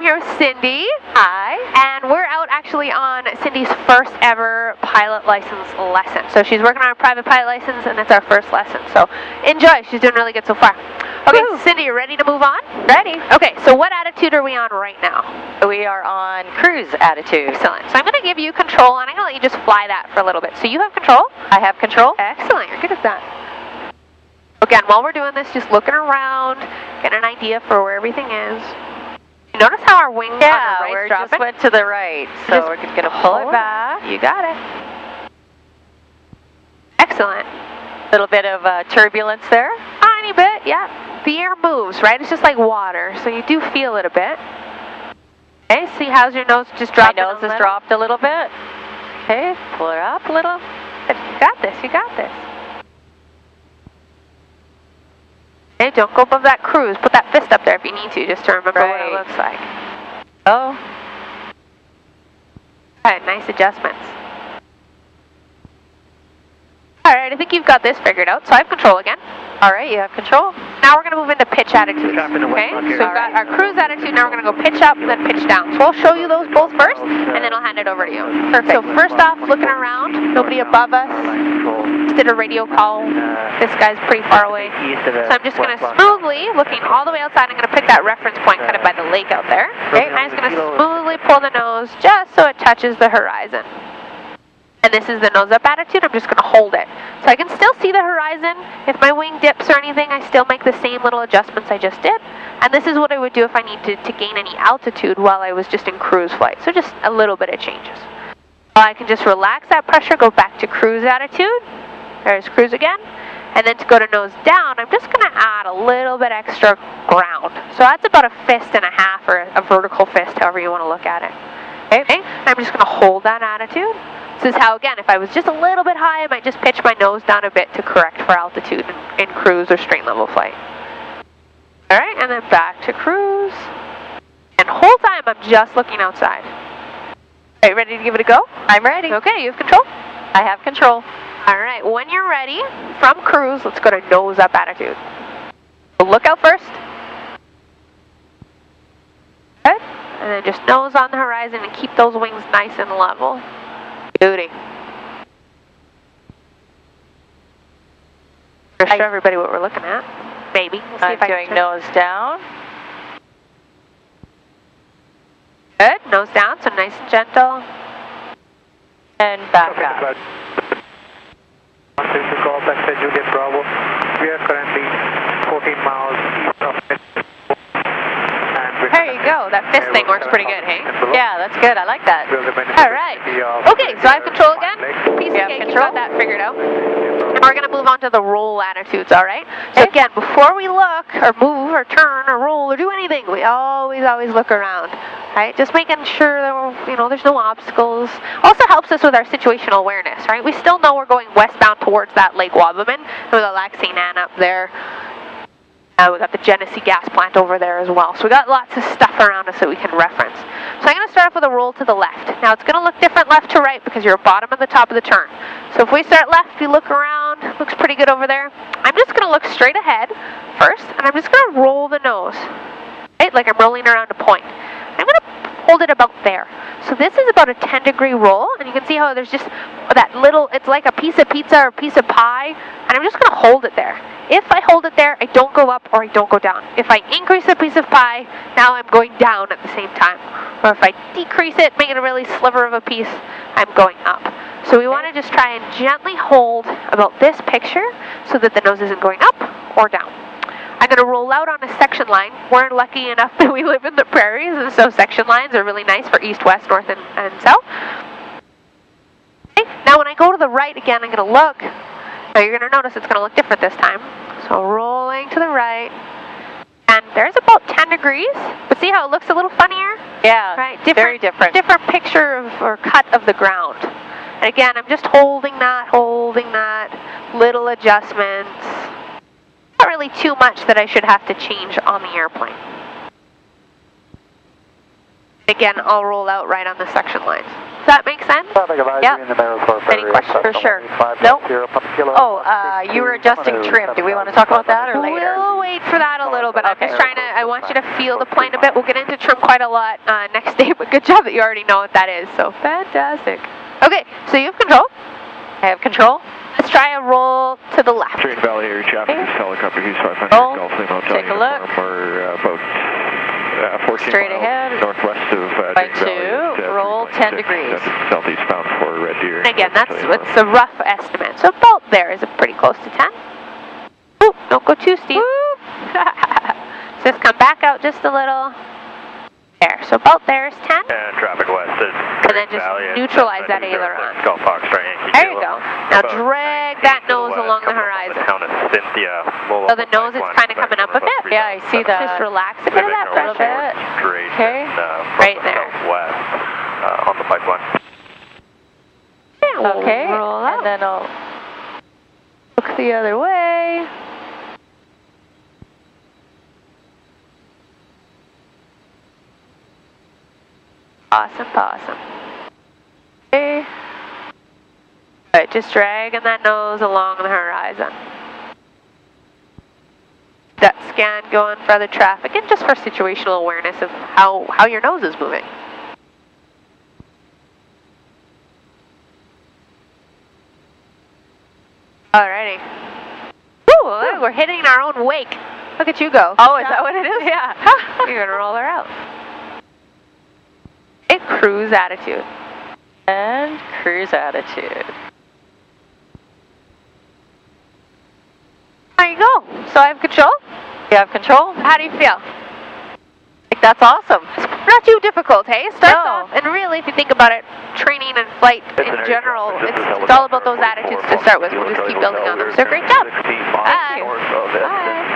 here with Cindy. Hi. And we're out actually on Cindy's first ever pilot license lesson. So she's working on a private pilot license, and it's our first lesson. So enjoy. She's doing really good so far. Okay, Woo. Cindy, you ready to move on? Ready. Okay, so what attitude are we on right now? We are on cruise attitude. Excellent. So I'm going to give you control, and I'm going to let you just fly that for a little bit. So you have control? I have control. Excellent. You're good at that. Again, while we're doing this, just looking around, getting an idea for where everything is. You notice how our wing on the right's dropping? Just went to the right, so we're just going to pull it back. You got it. Excellent. A little bit of turbulence there. Tiny bit, yeah. The air moves, right? It's just like water, so you do feel it a bit. Okay, see how's your nose just dropped? My nose has dropped a little bit. Okay, pull it up a little. You got this, you got this. Okay, don't go above that cruise. Put that fist up there if you need to, just to remember what it looks like. Oh. Alright, nice adjustments. Alright, I think you've got this figured out, so I have control again. Alright, you have control. Now we're going to move into pitch attitudes. Okay, so we've got our cruise attitude, now we're going to go pitch up, then pitch down. So I'll show you those both first, and then I'll hand it over to you. Perfect. So first off, looking around, nobody above us. Just did a radio call. This guy's pretty far away. So I'm just going to smoothly, looking all the way outside, I'm going to pick that reference point kind of by the lake out there. Okay, I'm just going to smoothly pull the nose just so it touches the horizon. And this is the nose-up attitude. I'm just going to hold it. So I can still see the horizon. If my wing dips or anything, I still make the same little adjustments I just did. And this is what I would do if I need to gain any altitude while I was just in cruise flight. So just a little bit of changes. I can just relax that pressure, go back to cruise attitude. There's cruise again. And then to go to nose down, I'm just going to add a little bit extra ground. So that's about a fist and a half, or a vertical fist, however you want to look at it. Okay? I'm just going to hold that attitude. This is how, again, if I was just a little bit high, I might just pitch my nose down a bit to correct for altitude in cruise or straight level flight. Alright, and then back to cruise. And whole time I'm just looking outside. Are you ready to give it a go? I'm ready. Okay, you have control? I have control. Alright, when you're ready, from cruise, let's go to nose up attitude. So look out first. Good. And then just nose on the horizon and keep those wings nice and level. Beauty. Show everybody what we're looking at. Maybe. We'll see I'm doing nose down. Good. Nose down, so nice and gentle. And back up. Call back to Juliet Bravo. We are currently 14 miles east of Edmonton. There you go. That fist thing works pretty good, hey? Yeah, that's good. I like that. Alright. Okay, so I have control again. Piece of cake, you got that figured out. And we're going to move on to the roll attitudes, alright? So again, before we look, or move, or turn, or roll, or do anything, we always look around. Right? Just making sure that there's no obstacles. Also helps us with our situational awareness, right? We still know we're going westbound towards that Lake Wabamun. With the Lac St. Anne up there. We got the Genesee gas plant over there as well. So we got lots of stuff around us that we can reference. So I'm going to start off with a roll to the left. Now it's going to look different left to right because you're bottom and the top of the turn. So if we start left, we look around, looks pretty good over there. I'm just going to look straight ahead first, and I'm just going to roll the nose. Right? Like I'm rolling around a point. I'm going to hold it about there. So this is about a 10-degree roll, and you can see how there's just that little, it's like a piece of pizza or a piece of pie, and I'm just going to hold it there. If I hold it there, I don't go up or I don't go down. If I increase a piece of pie, now I'm going down at the same time. Or if I decrease it, make it a really sliver of a piece, I'm going up. So we want to just try and gently hold about this picture so that the nose isn't going up or down. I'm going to roll out on a section line. We're lucky enough that we live in the prairies, and so section lines are really nice for east, west, north, and south. Okay. Now when I go to the right again, I'm going to look. Now you're going to notice it's going to look different this time. So rolling to the right. And there's about 10 degrees. But see how it looks a little funnier? Yeah, right? very different. Different picture or cut of the ground. And again, I'm just holding that, little adjustments. Not really too much that I should have to change on the airplane. Again, I'll roll out right on the section lines. Does that make sense? Yep. Any questions? For sure. Nope. Oh, you were adjusting trim. Do we want to talk about that or later? We'll wait for that a little bit. I'm Okay. just trying to, I want you to feel the plane a bit. We'll get into trim quite a lot next day, but good job that you already know what that is. So fantastic. Okay, so you have control. I have control. Let's try a roll to the left. Train Valley Area traffic is helicopter Hughes 500 Roll. Golf Lima Hotel Take a look. uniform. We're about 14 Straight miles ahead. northwest of By Train Valley. 2, roll 10 degrees. Southeast bound for Red Deer. And again, that's it's a rough estimate. So about there is pretty close to 10. Ooh, don't go too steep. Just come back out just a little. There, so about there is 10. And traffic west is And then just neutralize that aileron. Golf Foxtrot Yankee There you Kilo. go. Now About drag 19 that to the nose west, along the coming up horizon. the town of Cynthia, So the nose is kind of coming up a bit. Yeah, I see that. Just relax a bit of that little pressure. bit. Straight Okay. and, from Right the there. southwest on the pipeline. Yeah, we'll Okay. roll out. And then I'll. Look the other way. Awesome, awesome. Okay. Good, just dragging that nose along the horizon. That scan going for other traffic and just for situational awareness of how your nose is moving. Alrighty. Ooh, we're hitting our own wake. Look at you go. Oh, is that what it is? Yeah. You're gonna roll her out. A cruise attitude. And cruise attitude. There you go. So I have control. You have control? How do you feel? Like, that's awesome. It's not too difficult, hey? Starts No. off, and really, if you think about it, training and flight in general, it's all about those attitudes to start with. We'll just keep building on them. So great job. Bye. Bye.